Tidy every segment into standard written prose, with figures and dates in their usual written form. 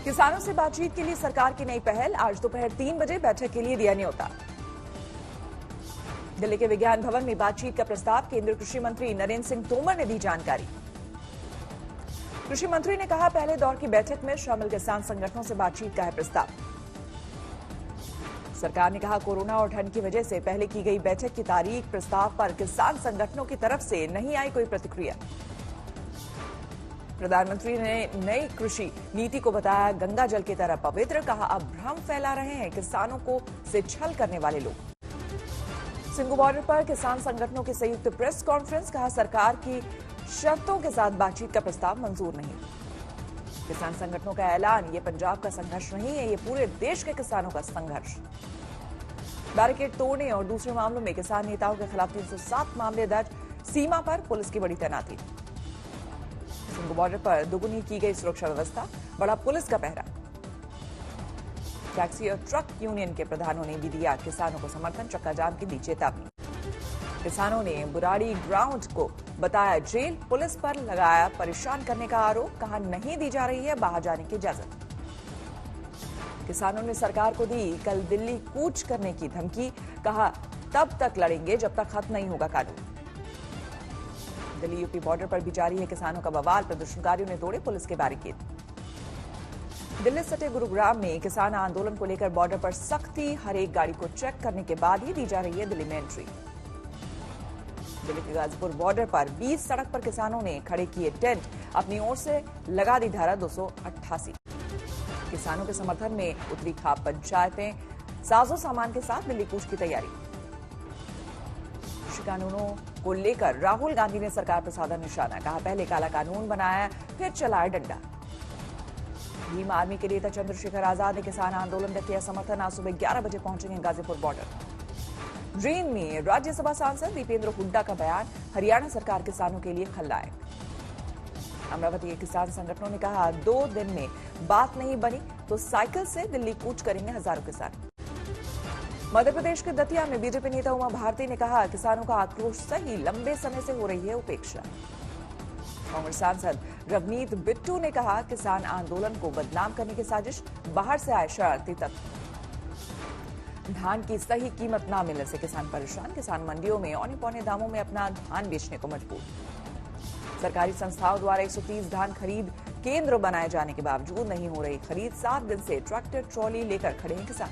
किसानों से बातचीत के लिए सरकार की नई पहल। आज दोपहर 3 बजे बैठक के लिए दिया न्योता। दिल्ली के विज्ञान भवन में बातचीत का प्रस्ताव। केंद्रीय कृषि मंत्री नरेंद्र सिंह तोमर ने दी जानकारी। कृषि मंत्री ने कहा, पहले दौर की बैठक में शामिल किसान संगठनों से बातचीत का है प्रस्ताव। सरकार ने कहा, कोरोना और ठंड की वजह से पहले की गई बैठक की तारीख प्रस्ताव पर किसान संगठनों की तरफ से नहीं आई कोई प्रतिक्रिया। प्रधानमंत्री ने नई कृषि नीति को बताया गंगा जल की तरह पवित्र। कहा, अब भ्रम फैला रहे हैं किसानों को से छल करने वाले लोग। सिंघू बॉर्डर पर किसान संगठनों की संयुक्त प्रेस कॉन्फ्रेंस। कहा, सरकार की शर्तों के साथ बातचीत का प्रस्ताव मंजूर नहीं। किसान संगठनों का ऐलान, ये पंजाब का संघर्ष नहीं है, ये पूरे देश के किसानों का संघर्ष। बैरिकेड तोड़ने और दूसरे मामलों में किसान नेताओं के खिलाफ 307 मामले दर्ज। सीमा पर पुलिस की बड़ी तैनाती। सिंघू बॉर्डर पर दोगुनी की गई सुरक्षा व्यवस्था, बड़ा पुलिस का पहरा। टैक्सी और ट्रक यूनियन के प्रधानों ने भी दिया किसानों को समर्थन। चक्का जाम की दी चेतावनी। किसानों ने बुराड़ी ग्राउंड को बताया जेल। पुलिस पर लगाया परेशान करने का आरोप। कहा, नहीं दी जा रही है बाहर जाने की इजाजत। किसानों ने सरकार को दी कल दिल्ली कूच करने की धमकी। कहा, तब तक लड़ेंगे जब तक खत्म नहीं होगा कानून। दिल्ली यूपी बॉर्डर पर भी जारी है किसानों का बवाल। प्रदर्शनकारियों ने तोड़े पुलिस के बैरिकेड। दिल्ली सटे गुरुग्राम में किसान आंदोलन को लेकर बॉर्डर पर सख्ती। हर एक गाड़ी को चेक करने के बाद ही दी जा रही है दिल्ली में एंट्री। दिल्ली के गाजीपुर बॉर्डर पर 20 सड़क पर किसानों ने खड़े किए टेंट। अपनी ओर से लगा दी धारा 288। किसानों के समर्थन में उतरी खाप पंचायतें। साजो सामान के साथ दिल्ली कूच की तैयारी। कृषि कानूनों को लेकर राहुल गांधी ने सरकार पर साधा निशाना। कहा, पहले काला कानून बनाया, फिर चलाया डंडा। भीम आर्मी के नेता चंद्रशेखर आजाद ने किसान आंदोलन का किया समर्थन। आज सुबह 11 बजे पहुंचेंगे गाजीपुर बॉर्डर। ड्रीम में राज्यसभा सांसद दीपेंद्र हुड्डा का बयान। हरियाणा सरकार किसानों के लिए खलनायक। अमरावती के किसान संगठनों ने कहा, 2 दिन में बात नहीं बनी तो साइकिल से दिल्ली कूच करेंगे हजारों किसान। मध्य प्रदेश के दतिया में बीजेपी नेता उमा भारती ने कहा, किसानों का आक्रोश सही, लंबे समय से हो रही है उपेक्षा। कांग्रेस सांसद रवनीत बिट्टू ने कहा, किसान आंदोलन को बदनाम करने की साजिश, बाहर से आए शरारती तत्व। धान की सही कीमत न मिलने से किसान परेशान। किसान मंडियों में औने पौने दामों में अपना धान बेचने को मजबूर। सरकारी संस्थाओं द्वारा 130 धान खरीद केंद्र बनाए जाने के बावजूद नहीं हो रही खरीद। 7 दिन से ट्रैक्टर ट्रॉली लेकर खड़े हैं किसान।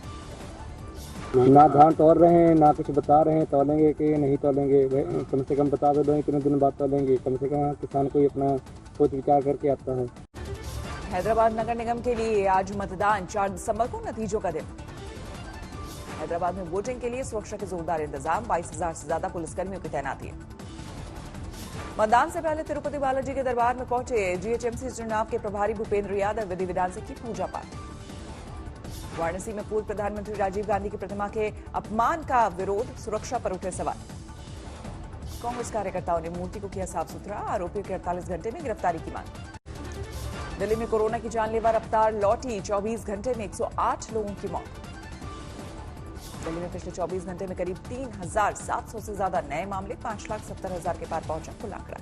ना धान तोड़ रहे हैं, ना कुछ बता रहे हैं तोलेंगे कि नहीं तोलेंगे। कम से कम बता दो इतने दिन बाद तोलेंगे। कम से कम किसान को अपना सोच विचार करके आता है। हैदराबाद नगर निगम के लिए आज मतदान। 4 दिसंबर को नतीजों का दिन। हैदराबाद में वोटिंग के लिए सुरक्षा के जोरदार इंतजाम। 22,000 से ज्यादा पुलिसकर्मियों की तैनाती है। मतदान से पहले तिरुपति बालाजी के दरबार में पहुंचे जीएचएमसी चुनाव के प्रभारी भूपेंद्र यादव। विधि विधान से की पूजा पाठ। वाराणसी में पूर्व प्रधानमंत्री राजीव गांधी की प्रतिमा के अपमान का विरोध। सुरक्षा पर उठे सवाल। कांग्रेस कार्यकर्ताओं ने मूर्ति को किया साफ सुथरा। आरोपियों की 48 घंटे में गिरफ्तारी की मांग। दिल्ली में कोरोना की जानलेवा रफ्तार लौटी। 24 घंटे में 108 लोगों की मौत। दिल्ली में पिछले 24 घंटे में करीब 3,700 से ज्यादा नए मामले। 5,70,000 के पार पहुंचा कुल आंकड़ा।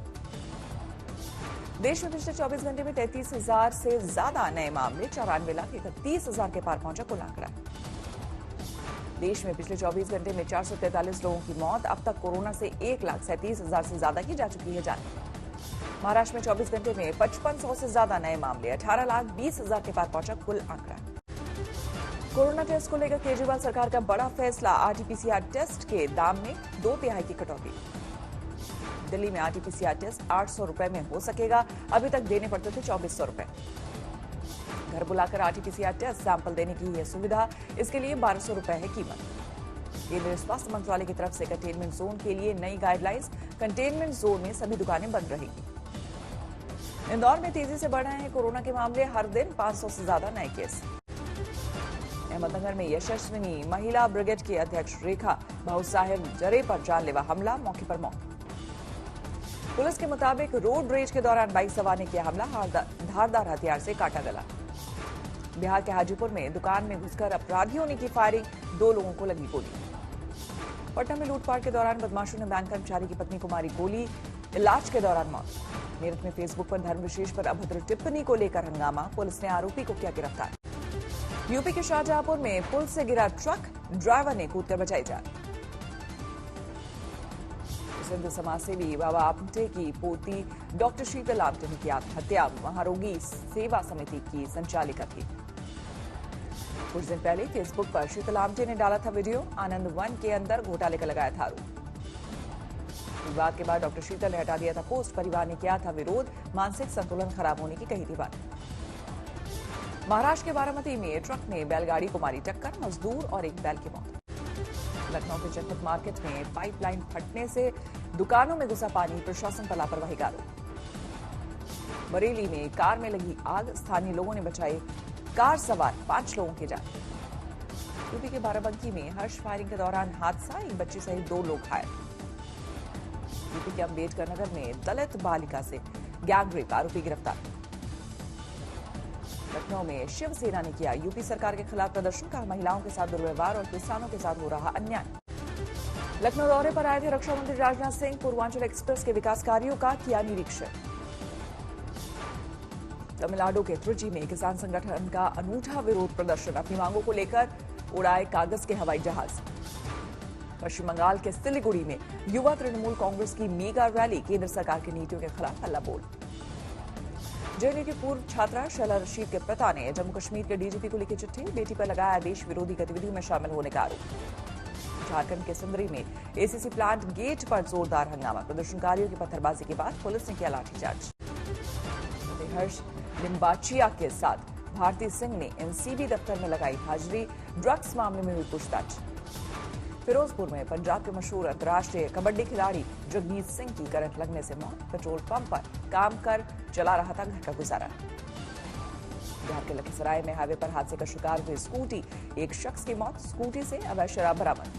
देश में पिछले 24 घंटे में 33,000 से ज्यादा नए मामले। 94,31,000 के पार पहुंचा कुल आंकड़ा। देश में पिछले 24 घंटे में 443 लोगों की मौत। अब तक कोरोना से 1,37,000 से ज्यादा की जा चुकी है जान। महाराष्ट्र में 24 घंटे में 5500 से ज्यादा नए मामले। 18,20,000 के पार पहुंचा कुल आंकड़ा। कोरोना टेस्ट को लेकर केजरीवाल सरकार का बड़ा फैसला। आरटीपीसीआर टेस्ट के दाम में 2/3 की कटौती। दिल्ली में आरटीपीसीआर टेस्ट 800 रुपए में हो सकेगा। अभी तक देने पड़ते थे 2400 रुपए। घर बुलाकर आरटीपीसीआर टेस्ट सैंपल देने की है सुविधा। इसके लिए 1200 रुपए है कीमत। केंद्रीय स्वास्थ्य मंत्रालय की तरफ से कंटेनमेंट जोन के लिए नई गाइडलाइंस। कंटेनमेंट जोन में सभी दुकानें बंद रहेंगी। इंदौर में तेजी से बढ़ रहे हैं कोरोना के मामले। हर दिन 500 से ज्यादा नए केस। अहमदनगर में यशस्विनी महिला ब्रिगेड के अध्यक्ष रेखा भाऊ साहेब जरे पर जानलेवा हमला। मौके पर मौत। पुलिस के मुताबिक रोड रेज के दौरान बाइक सवार ने किया हमला। धारदार हथियार से काटा गला। बिहार के हाजीपुर में दुकान में घुसकर अपराधियों ने की फायरिंग। 2 लोगों को लगी गोली। पटना में लूटपाट के दौरान बदमाशों ने बैंक कर्मचारी की पत्नी को मारी गोली। इलाज के दौरान मौत। मेरठ में फेसबुक पर धर्म विशेष पर अभद्र टिप्पणी को लेकर हंगामा, पुलिस ने आरोपी को किया गिरफ्तार। यूपी के शाहजहांपुर में पुल से गिरा ट्रक, ड्राइवर ने कूदकर बचाई जान। सिंध समाजसेवी बाबा आमटे की पोती डॉक्टर शीतल आमटे ने की आत्महत्या, महारोगी सेवा समिति की संचालिका थी। कुछ दिन पहले फेसबुक पर शीतल आमटे ने डाला था वीडियो, आनंद वन के अंदर घोटाले का लगाया था आरोप। विवाद के बाद डॉक्टर शीतल ने हटा दिया था पोस्ट, परिवार ने किया था विरोध, मानसिक संतुलन खराब होने की कही थी बात। महाराष्ट्र के बारामती में ट्रक ने बैलगाड़ी को मारी टक्कर, मजदूर और एक बैल की मौत। लखनऊ के जनपद मार्केट में पाइपलाइन फटने से दुकानों में घुसा पानी, प्रशासन पर लापरवाही का आरोप। बरेली में कार में लगी आग, स्थानीय लोगों ने बचाई कार सवार 5 लोगों की जान। यूपी के बाराबंकी में हर्ष फायरिंग के दौरान हादसा, एक बच्चे सहित 2 लोग घायल। यूपी के अम्बेडकर नगर में दलित बालिका से गैंगरेप, आरोपी गिरफ्तार। लखनऊ में शिवसेना ने किया यूपी सरकार के खिलाफ प्रदर्शन, कहा महिलाओं के साथ दुर्व्यवहार और किसानों के साथ हो रहा अन्याय। लखनऊ दौरे पर आए थे रक्षा मंत्री राजनाथ सिंह, पूर्वांचल एक्सप्रेस के विकास कार्यों का किया निरीक्षण। तमिलनाडु के त्रिची में किसान संगठन का अनूठा विरोध प्रदर्शन, अपनी मांगों को लेकर उड़ाए कागज के हवाई जहाज। पश्चिम बंगाल के सिलीगुड़ी में युवा तृणमूल कांग्रेस की मेगा रैली, केंद्र सरकार की नीतियों के खिलाफ हल्ला बोल। जेएनयू की पूर्व छात्रा शैला रशीद के पिता ने जम्मू कश्मीर के डीजीपी को लिखी चिट्ठी, बेटी पर लगाया देश विरोधी गतिविधियों में शामिल होने का आरोप। झारखंड के सिंदरी में एसीसी प्लांट गेट पर जोरदार हंगामा, प्रदर्शनकारियों की पत्थरबाजी के बाद पुलिस ने किया लाठीचार्ज। हर्ष लिम्बाचिया के साथ भारती सिंह ने एनसीबी दफ्तर में लगाई हाजिरी, ड्रग्स मामले में हुई पूछताछ। फिरोजपुर में पंजाब के मशहूर अंतर्राष्ट्रीय कबड्डी खिलाड़ी जगमीत सिंह की करंट लगने से मौत, पेट्रोल पंप पर काम कर चला रहा था घर का गुजारा। बिहार के लखीसराय में हाईवे पर हादसे का शिकार हुई स्कूटी, एक शख्स की मौत, स्कूटी से अवैध शराब बरामद।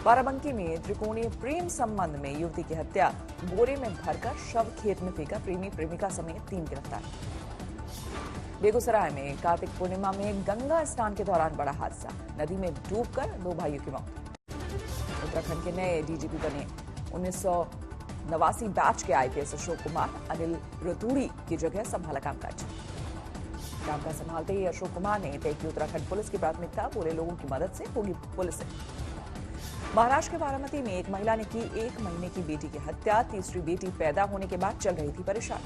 बाराबंकी में त्रिकोणीय प्रेम संबंध में युवती की हत्या, बोरे में भरकर शव खेत में फेंका, प्रेमी प्रेमिका समेत 3 गिरफ्तार। बेगूसराय में कार्तिक पूर्णिमा में गंगा स्नान के दौरान बड़ा हादसा, नदी में डूबकर 2 भाइयों की मौत। उत्तराखंड के नए डीजीपी बने 1989 बैच के आईपीएस अशोक कुमार, अनिल रतूड़ी की जगह संभाला कामकाज। कामकाज संभालते ही अशोक कुमार ने तय की उत्तराखंड पुलिस की प्राथमिकता, बोले लोगों की मदद से होगी पुलिस। महाराष्ट्र के बारामती में एक महिला ने की 1 महीने की बेटी की हत्या, तीसरी बेटी पैदा होने के बाद चल रही थी परेशान।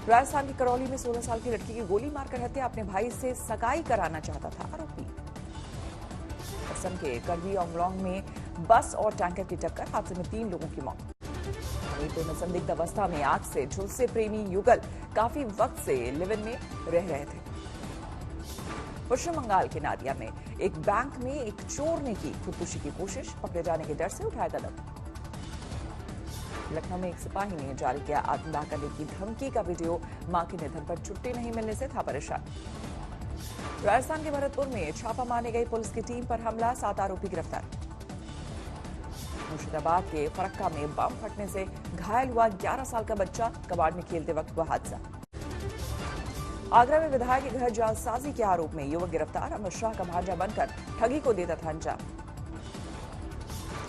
राजस्थान की करौली में 16 साल की लड़की की गोली मारकर हत्या, अपने भाई से सगाई कराना चाहता था आरोपी। असम के करबी अंगलोंग में बस और टैंकर की टक्कर, हादसे में 3 लोगों की मौत। हमीरपुर में संदिग्ध अवस्था में आग से झुलसे प्रेमी युगल काफी वक्त से लिव इन में रह रहे थे। पश्चिम बंगाल के नादिया में एक बैंक में एक चोर ने की खुदकुशी की कोशिश, पकड़े जाने के डर से उठाया कदम। लखनऊ में एक सिपाही ने जारी किया आत्मदाह करने की धमकी का वीडियो, मां के निधन पर छुट्टी नहीं मिलने से था परेशान। राजस्थान के भरतपुर में छापा मारने गई पुलिस की टीम पर हमला, 7 आरोपी गिरफ्तार। मुर्शिदाबाद के फरक्का में बम फटने से घायल हुआ 11 साल का बच्चा, कबाड़ में खेलते वक्त हुआ हादसा। आगरा में विधायक के घर जालसाजी के आरोप में युवक गिरफ्तार, अमित शाह का भांजा बनकर ठगी को देता था अंजाम।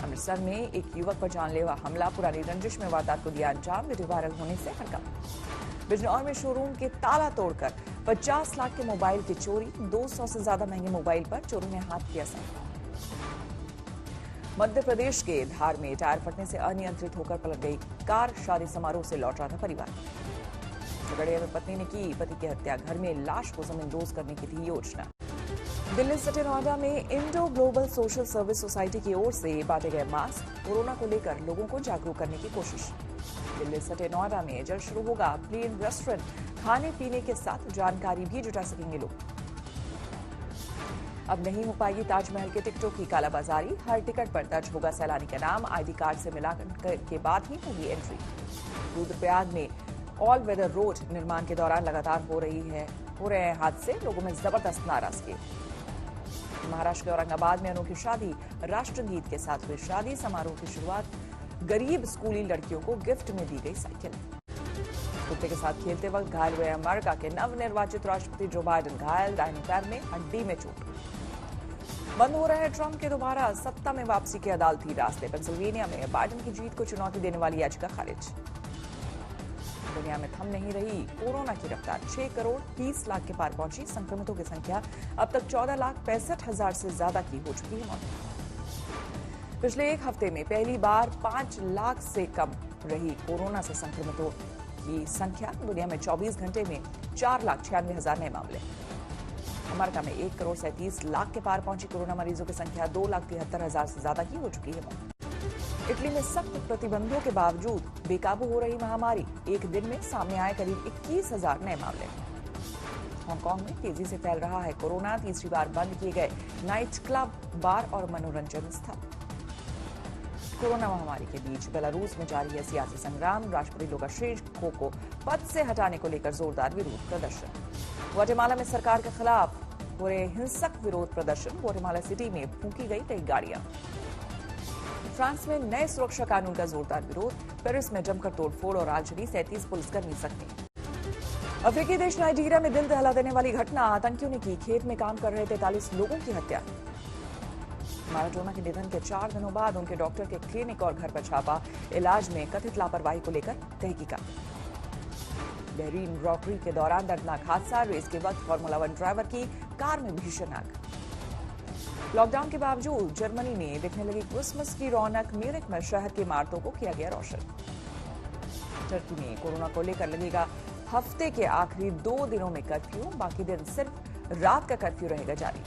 अमृतसर में एक युवक पर जानलेवा हमला, पुरानी रंजिश में वारदात को दिया अंजाम, वीडियो वायरल होने से हड़कंप। बिजनौर में शोरूम के ताला तोड़कर 50 लाख के मोबाइल की चोरी, 200 से ज्यादा महंगे मोबाइल पर चोरों ने हाथ किया साफ। मध्य प्रदेश के धार में टायर फटने से अनियंत्रित होकर पलट गई कार, शादी समारोह से लौट रहा था परिवार। झगड़िया में पत्नी ने की पति की हत्या, घर में लाश को जमींदोज करने की थी योजना। दिल्ली सिटी नोएडा में Indo global social service society की ओर से बांटे गए मास्क, कोरोना को लेकर लोगों को जागरूक करने की कोशिश। दिल्ली सिटी नोएडा में जल्द शुरू होगा प्लेन रेस्टोरेंट, खाने पीने के साथ जानकारी भी जुटा सकेंगे लोग। अब नहीं हो पाएगी ताजमहल के टिकटों की कालाबाजारी, हर टिकट पर दर्ज होगा सैलानी का नाम, आईडी कार्ड से मिलाकर के बाद ही होगी एंट्री। रुद्रप्रयाग में ऑल वेदर रोड निर्माण के दौरान लगातार हो रहे हैं हादसे, लोगों में जबरदस्त नाराजगी। महाराष्ट्र के औरंगाबाद में अनोखी शादी, राष्ट्रगीत के साथ हुई शादी, समारोह की शुरुआत, गरीब स्कूली लड़कियों को गिफ्ट में दी गई साइकिल। कुत्ते के साथ खेलते वक्त घायल हुए अमेरिका के नवनिर्वाचित राष्ट्रपति जो बाइडेन घायल, दाहिने पैर में हड्डी में चोट। बंद हो रहे ट्रंप के दोबारा सत्ता में वापसी के अदालती रास्ते, पेंसिल्वेनिया में बाइडेन की जीत को चुनौती देने वाली याचिका खारिज। दुनिया में थम नहीं रही कोरोना की रफ्तार। 6 करोड़ 30 लाख के पार पहुंची। संक्रमितों की संख्या अब तक 14,65,000 से ज्यादा की हो चुकी है मौत। पिछले एक हफ्ते में पहली बार 5 लाख से कम रही कोरोना से संक्रमितों की संख्या। दुनिया में 24 घंटे में 4,96,000 नए मामले। अमेरिका में 1 करोड़ 37 लाख के पार पहुंची कोरोना मरीजों की संख्या। 2,73,000 से ज्यादा की हो चुकी है मौत। इटली में सख्त प्रतिबंधों के बावजूद बेकाबू हो रही महामारी। एक दिन में सामने आए करीब 21,000 नए मामले। हांगकांग में तेजी से फैल रहा है कोरोना। तीसरी बार बंद किए गए नाइट क्लब, बार और मनोरंजन स्थल। कोरोना महामारी के बीच बेलारूस में जारी है सियासी संग्राम। राष्ट्रपति लुकाशेंको को पद से हटाने को लेकर जोरदार विरोध प्रदर्शन। ग्वाटेमाला में सरकार के खिलाफ हो रहे हिंसक विरोध प्रदर्शन। ग्वाटेमाला सिटी में फूंकी गई कई गाड़ियां। फ्रांस में नए सुरक्षा कानून का जोरदार विरोध। पेरिस में जमकर तोड़फोड़ और आगजनी। 37 पुलिसकर्मी जख्मी। अफ्रीकी देश नाइजीरिया में दिल दहला देने वाली घटना। आतंकियों ने की खेत में काम कर रहे 43 लोगों की हत्या। माराडोना के निधन के 4 दिनों बाद उनके डॉक्टर के क्लिनिक और घर पर छापा। इलाज में कथित लापरवाही को लेकर तहकीकात। बहरीन रॉकरी के दौरान दर्दनाक हादसा। रेस के वक्त फार्मूला 1 ड्राइवर की कार में भीषण आग। लॉकडाउन के बावजूद जर्मनी में दिखने लगी क्रिसमस की रौनक। म्यूनिख में शहर की इमारतों को किया गया रोशन। टर्की में कोरोना को लेकर लगेगा हफ्ते के आखिरी 2 दिनों में कर्फ्यू। बाकी दिन सिर्फ रात का कर्फ्यू रहेगा जारी।